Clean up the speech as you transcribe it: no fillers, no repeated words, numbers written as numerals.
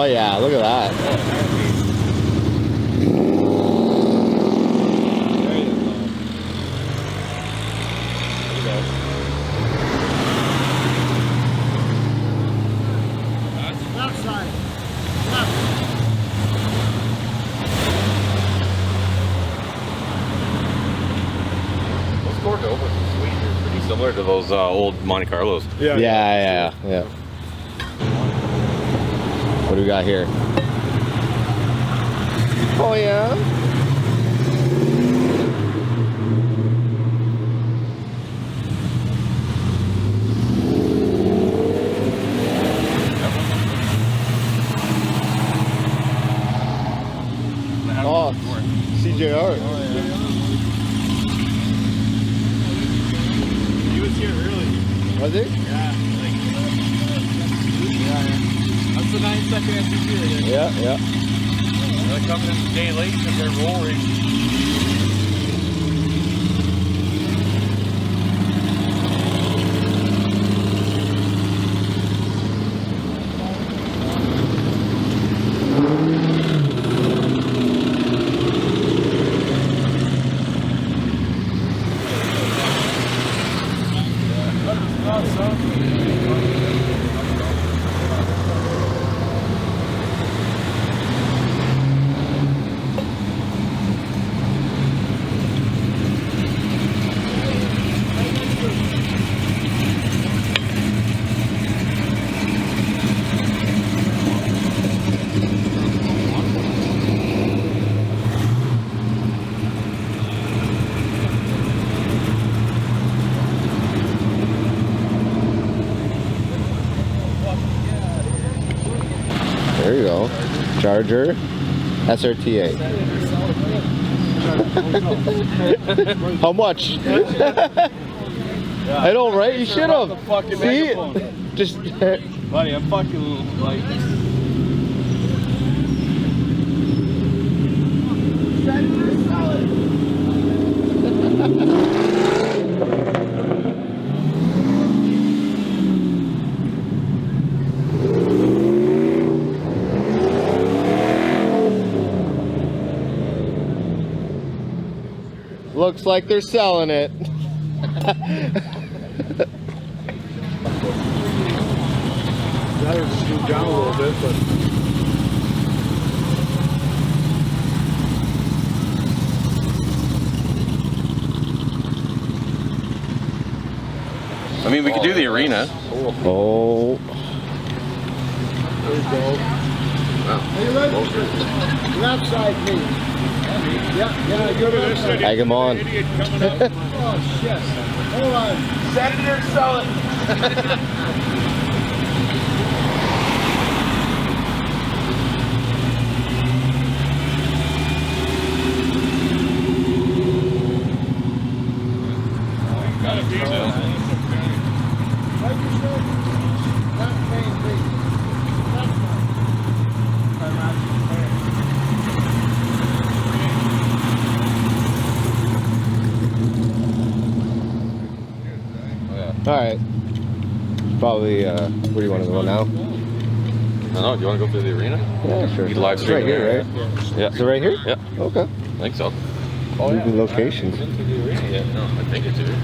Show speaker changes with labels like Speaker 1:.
Speaker 1: Oh yeah, look at that.
Speaker 2: Similar to those old Monte Carlos.
Speaker 1: Yeah. What do we got here? Oh yeah. Oh, CJR.
Speaker 3: He was here early.
Speaker 1: Was it?
Speaker 3: Yeah. That's the 9-second SUV right there.
Speaker 1: Yeah.
Speaker 3: They're coming in a day late because they're rolling.
Speaker 1: There you go. Charger, SRT8. How much? I know, right? You should have. See? Just.
Speaker 3: Buddy, I'm fucking like.
Speaker 1: Looks like they're selling it.
Speaker 3: That'll scoot down a little bit, but.
Speaker 2: I mean, we could do the arena.
Speaker 1: Oh.
Speaker 3: There you go.
Speaker 4: Are you ready? Left side, please. Yeah, you're left side.
Speaker 1: Egg him on.
Speaker 4: Oh, shit. Hold on.
Speaker 3: Senator, sell it.
Speaker 1: All right. Probably. Where do you want to go now?
Speaker 2: I don't know. Do you want to go through the arena?
Speaker 1: Yeah, sure.
Speaker 2: You live
Speaker 1: It's
Speaker 2: stream
Speaker 1: right here,
Speaker 2: there,
Speaker 1: right?
Speaker 2: Yeah.
Speaker 1: Is it right here?
Speaker 2: Yeah.
Speaker 1: Okay.
Speaker 2: I think so.
Speaker 1: Oh, yeah. Locations.
Speaker 2: No, I think it's here.